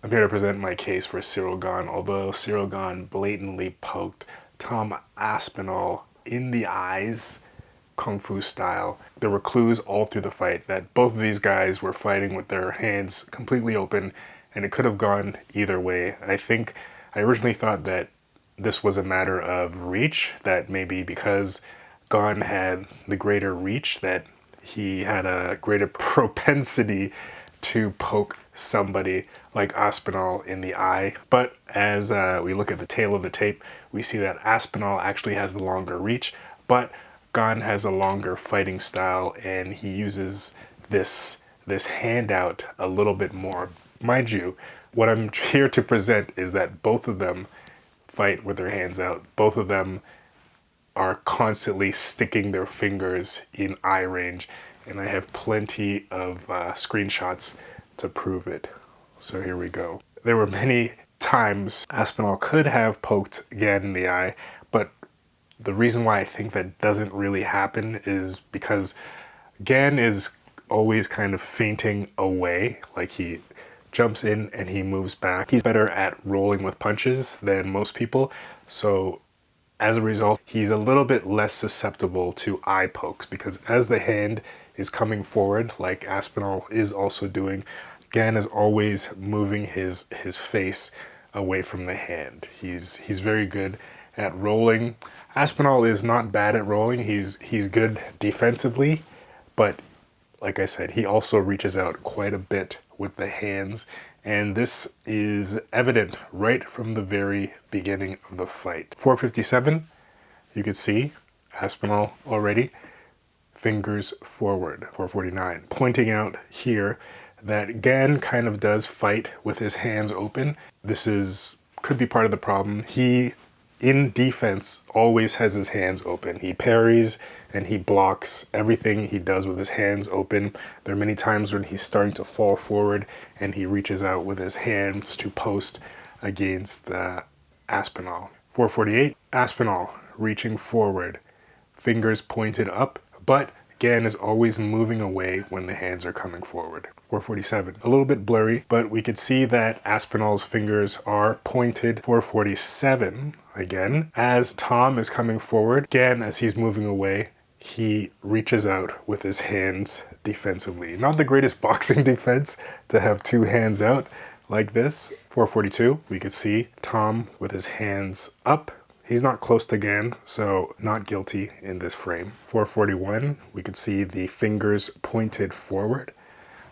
I'm here to present my case for Ciryl Gane. Although Ciryl Gane blatantly poked Tom Aspinall in the eyes, Kung Fu style, there were clues all through the fight that both of these guys were fighting with their hands completely open, and it could have gone either way. I originally thought that this was a matter of reach, that maybe because Gane had the greater reach, that he had a greater propensity to poke somebody like Aspinall in the eye. But as we look at the tail of the tape, we see that Aspinall actually has the longer reach, but Gane has a longer fighting style, and he uses this handout a little bit more. Mind you, what I'm here to present is that both of them fight with their hands out. Both of them are constantly sticking their fingers in eye range, and I have plenty of screenshots to prove it. So here we go. There were many times Aspinall could have poked Gane in the eye, but the reason why I think that doesn't really happen is because Gane is always kind of feinting away, like he jumps in and he moves back. He's better at rolling with punches than most people, so as a result, he's a little bit less susceptible to eye pokes, because as the hand is coming forward, like Aspinall is also doing, Gane is always moving his face away from the hand. He's very good at rolling. Aspinall is not bad at rolling. He's good defensively, but like I said, he also reaches out quite a bit with the hands, and this is evident right from the very beginning of the fight. 457, you could see Aspinall already, fingers forward. 449, pointing out here that Gane kind of does fight with his hands open. This could be part of the problem. He, in defense, always has his hands open. He parries and he blocks everything he does with his hands open. There are many times when he's starting to fall forward and he reaches out with his hands to post against Aspinall. 448, Aspinall reaching forward, fingers pointed up, but Gane is always moving away when the hands are coming forward. 447, a little bit blurry, but we could see that Aspinall's fingers are pointed. 447, again, as Tom is coming forward, Gane, as he's moving away, he reaches out with his hands defensively. Not the greatest boxing defense to have two hands out like this. 442, we could see Tom with his hands up. He's not close to Gane, so not guilty in this frame. 441, we could see the fingers pointed forward.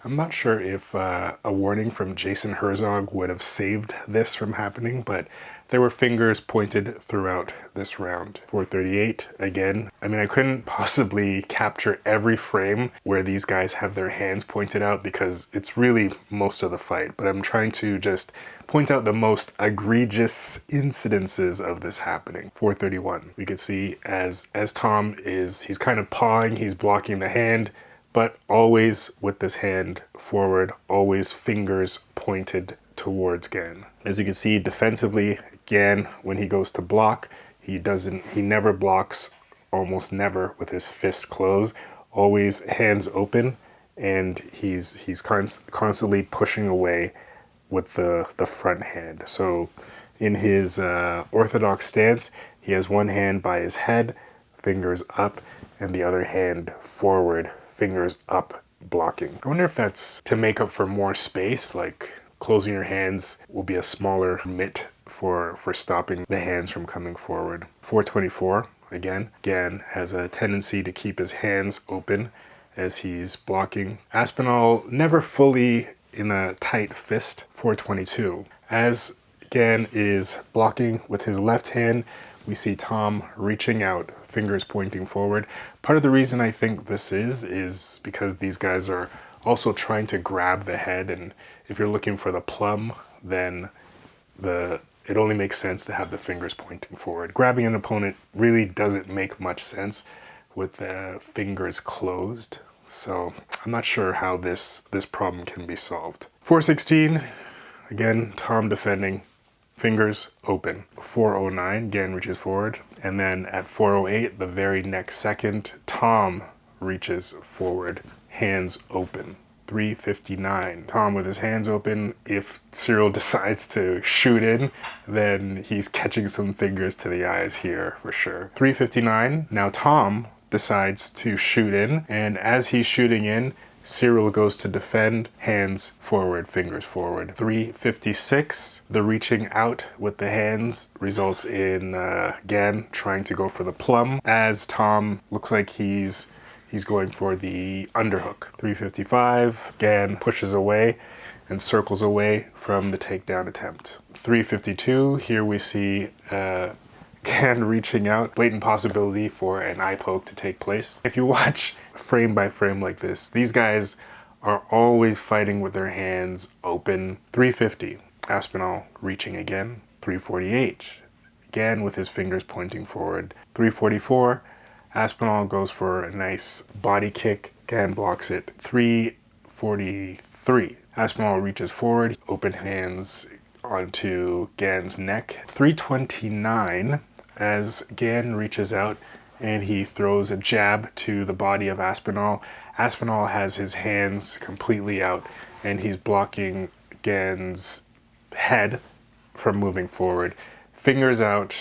I'm not sure if a warning from Jason Herzog would have saved this from happening, but there were fingers pointed throughout this round. 438, again, I couldn't possibly capture every frame where these guys have their hands pointed out because it's really most of the fight, but I'm trying to just point out the most egregious incidences of this happening. 431, we could see as Tom he's kind of pawing, he's blocking the hand, but always with this hand forward, always fingers pointed towards Gane. As you can see defensively, Gane, when he goes to block, he never blocks, almost never with his fist closed, always hands open, and he's constantly pushing away with the front hand. So in his orthodox stance, he has one hand by his head, fingers up, and the other hand forward, fingers up, blocking. I wonder if that's to make up for more space, like closing your hands will be a smaller mitt for stopping the hands from coming forward. 424, again, Gane has a tendency to keep his hands open as he's blocking. Aspinall never fully in a tight fist. 422, as Gane is blocking with his left hand, we see Tom reaching out, fingers pointing forward. Part of the reason I think this is because these guys are also trying to grab the head, and if you're looking for the plum, then it only makes sense to have the fingers pointing forward. Grabbing an opponent really doesn't make much sense with the fingers closed, so I'm not sure how this problem can be solved. 416, again, Tom defending, fingers open. 409, Gane reaches forward, and then at 408, the very next second, Tom reaches forward, hands open. 359. Tom with his hands open. If Ciryl decides to shoot in, then he's catching some fingers to the eyes here for sure. 359. Now Tom decides to shoot in, and as he's shooting in, Ciryl goes to defend, hands forward, fingers forward. 356, the reaching out with the hands results in Gane trying to go for the plum, as Tom looks like he's going for the underhook. 355, Gane pushes away and circles away from the takedown attempt. 352, here we see Gane reaching out, blatant possibility for an eye poke to take place. If you watch frame by frame like this, these guys are always fighting with their hands open. 350, Aspinall reaching again. 348, Gane with his fingers pointing forward. 344, Aspinall goes for a nice body kick. Gane blocks it. 343, Aspinall reaches forward, open hands onto Gane's neck. 329, as Gane reaches out and he throws a jab to the body of Aspinall. Aspinall has his hands completely out and he's blocking Gane's head from moving forward. Fingers out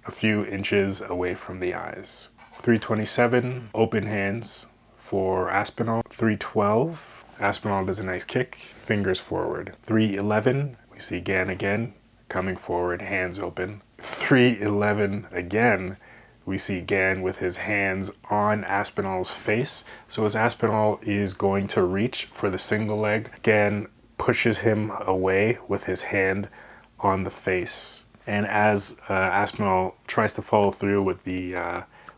a few inches away from the eyes. 327, open hands for Aspinall. 312, Aspinall does a nice kick, fingers forward. 311, we see Gane again, coming forward, hands open. 311 again, we see Gane with his hands on Aspinall's face. So as Aspinall is going to reach for the single leg, Gane pushes him away with his hand on the face. And as Aspinall tries to follow through with the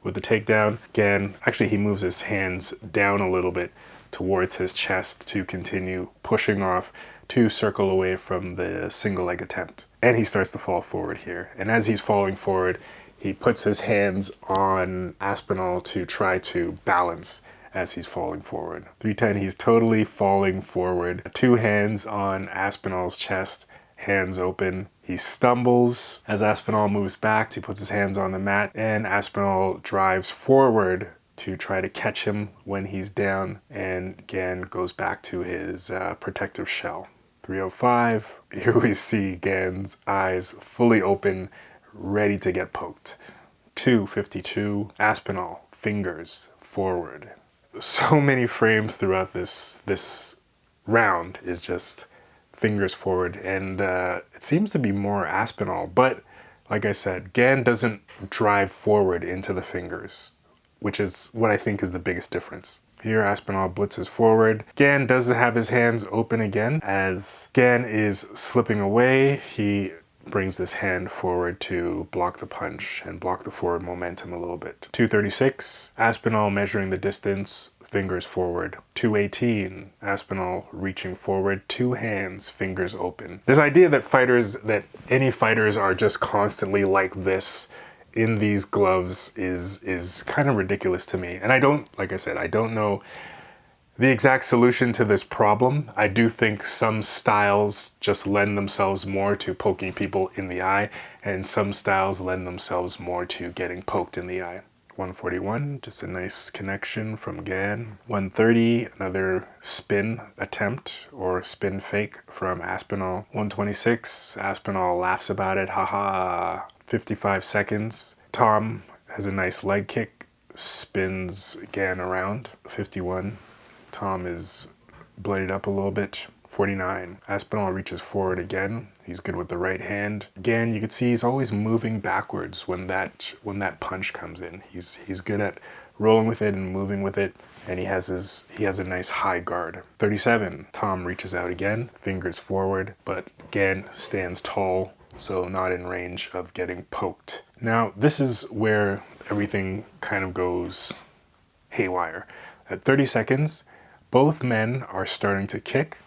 takedown, Gane, actually he moves his hands down a little bit towards his chest to continue pushing off to circle away from the single leg attempt. And he starts to fall forward here. And as he's falling forward, he puts his hands on Aspinall to try to balance as he's falling forward. 310, he's totally falling forward. Two hands on Aspinall's chest, hands open. He stumbles as Aspinall moves back. He puts his hands on the mat and Aspinall drives forward to try to catch him when he's down, and Gane goes back to his protective shell. 305, here we see Gane's eyes fully open, ready to get poked. 252, Aspinall, fingers forward. So many frames throughout this round is just fingers forward, and it seems to be more Aspinall, but like I said, Gane doesn't drive forward into the fingers, which is what I think is the biggest difference. Here Aspinall blitzes forward. Gane does have his hands open again. As Gane is slipping away, he brings this hand forward to block the punch and block the forward momentum a little bit. 236, Aspinall measuring the distance, fingers forward. 218, Aspinall reaching forward, two hands, fingers open. This idea that any fighters are just constantly like this in these gloves is kind of ridiculous to me. And I don't know the exact solution to this problem. I do think some styles just lend themselves more to poking people in the eye, and some styles lend themselves more to getting poked in the eye. 141, just a nice connection from Gane. 130, another spin attempt or spin fake from Aspinall. 126, Aspinall laughs about it, haha. 55 seconds. Tom has a nice leg kick, spins Gane around. 51, Tom is bladed up a little bit. 49, Aspinall reaches forward again. He's good with the right hand. Again, you can see he's always moving backwards when that punch comes in. He's good at rolling with it and moving with it, and he has a nice high guard. 37, Tom reaches out again, fingers forward, but Gane stands tall, so not in range of getting poked. Now, this is where everything kind of goes haywire. At 30 seconds, both men are starting to kick,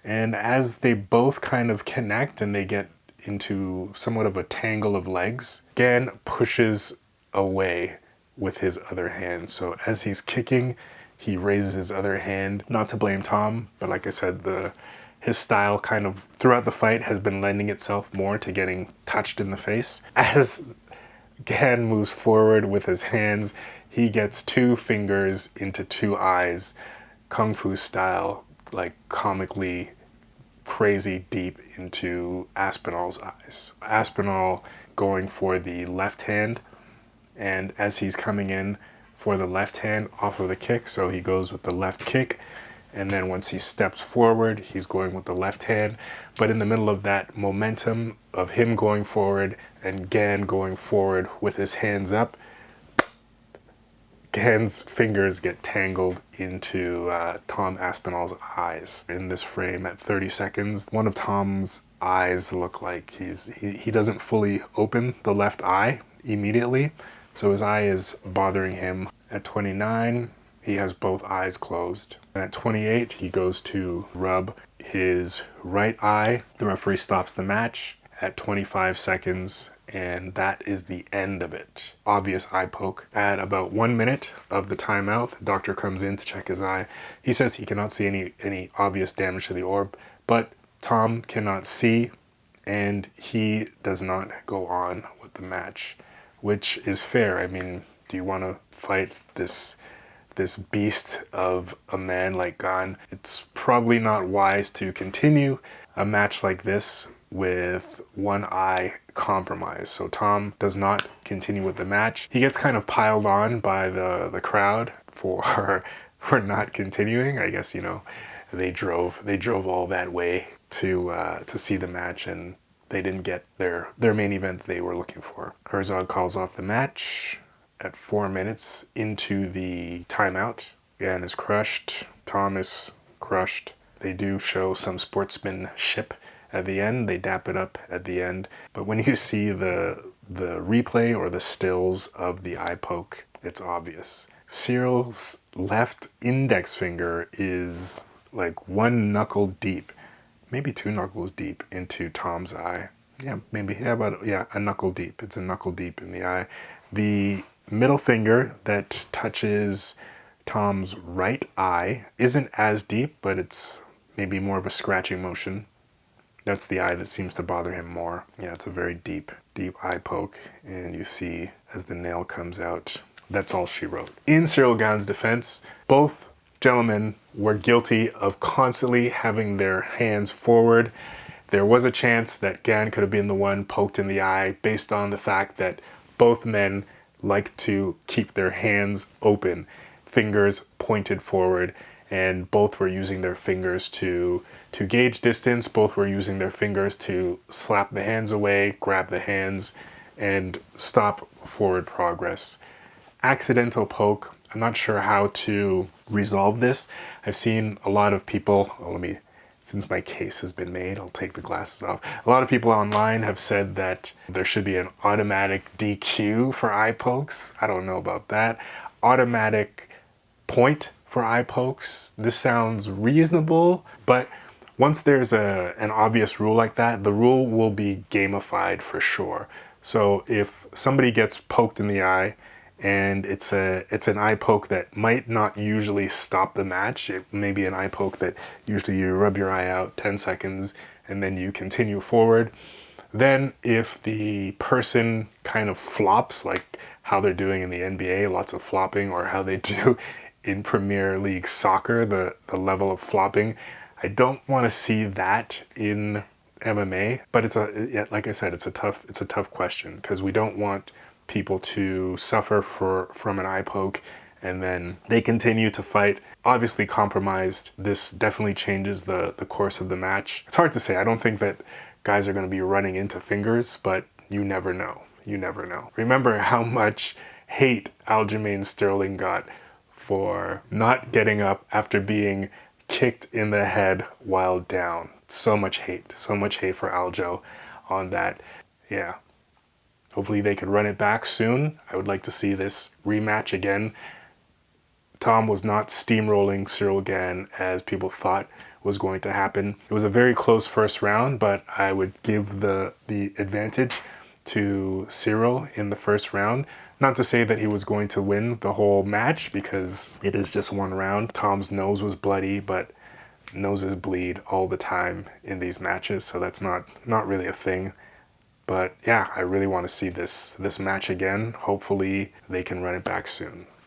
and as they both kind of connect and they get into somewhat of a tangle of legs, Gane pushes away with his other hand. So as he's kicking, he raises his other hand. Not to blame Tom, but like I said, his style kind of throughout the fight has been lending itself more to getting touched in the face. As Gane moves forward with his hands, he gets two fingers into two eyes, Kung Fu style, like comically crazy deep into Aspinall's eyes. Aspinall going for the left hand, and as he's coming in for the left hand off of the kick, so he goes with the left kick, and then once he steps forward, he's going with the left hand. But in the middle of that momentum of him going forward and Gane going forward with his hands up, Gane's fingers get tangled into Tom Aspinall's eyes. In this frame at 30 seconds, one of Tom's eyes look like he doesn't fully open the left eye immediately, so his eye is bothering him. At 29, he has both eyes closed. And at 28, he goes to rub his right eye. The referee stops the match at 25 seconds, and that is the end of it. Obvious eye poke. At about 1 minute of the timeout, the doctor comes in to check his eye. He says he cannot see any obvious damage to the orb, but Tom cannot see, and he does not go on with the match, which is fair. I mean, do you want to fight this beast of a man like Gane? It's probably not wise to continue a match like this with one eye compromised. So Tom does not continue with the match. He gets kind of piled on by the crowd for not continuing. I guess, you know, they drove all that way to see the match, and they didn't get their main event they were looking for. Herzog calls off the match at 4 minutes into the timeout. Gane is crushed. Tom is crushed. They do show some sportsmanship at the end. They dap it up at the end. But when you see the replay or the stills of the eye poke, it's obvious. Cyryl's left index finger is like one knuckle deep, maybe two knuckles deep into Tom's eye. Yeah, maybe, a knuckle deep. It's a knuckle deep in the eye. The middle finger that touches Tom's right eye isn't as deep, but it's maybe more of a scratching motion. That's the eye that seems to bother him more. Yeah, it's a very deep eye poke, and you see as the nail comes out, that's all she wrote. In Ciryl Gane's defense, both gentlemen were guilty of constantly having their hands forward. There was a chance that Gane could have been the one poked in the eye based on the fact that both men like to keep their hands open, fingers pointed forward, and both were using their fingers to gauge distance. Both were using their fingers to slap the hands away, grab the hands, and stop forward progress. Accidental poke. I'm not sure how to resolve this. I've seen a lot of people, since my case has been made, I'll take the glasses off. A lot of people online have said that there should be an automatic DQ for eye pokes. I don't know about that. Automatic point for eye pokes. This sounds reasonable, but once there's an obvious rule like that, the rule will be gamified for sure. So if somebody gets poked in the eye, and it's an eye poke that might not usually stop the match. It may be an eye poke that usually you rub your eye out 10 seconds and then you continue forward. Then if the person kind of flops, like how they're doing in the NBA, lots of flopping, or how they do in Premier League soccer, the level of flopping, I don't want to see that in MMA. But like I said, it's a tough question, because we don't want people to suffer from an eye poke and then they continue to fight. Obviously compromised. This definitely changes the course of the match. It's hard to say. I don't think that guys are going to be running into fingers, but you never know. You never know. Remember how much hate Aljamain Sterling got for not getting up after being kicked in the head while down. So much hate for Aljo on that. Yeah. Hopefully they could run it back soon. I would like to see this rematch again. Tom was not steamrolling Ciryl Gane as people thought was going to happen. It was a very close first round, but I would give the advantage to Ciryl in the first round. Not to say that he was going to win the whole match, because it is just one round. Tom's nose was bloody, but noses bleed all the time in these matches, so that's not really a thing. But yeah, I really want to see this match again. Hopefully they can run it back soon.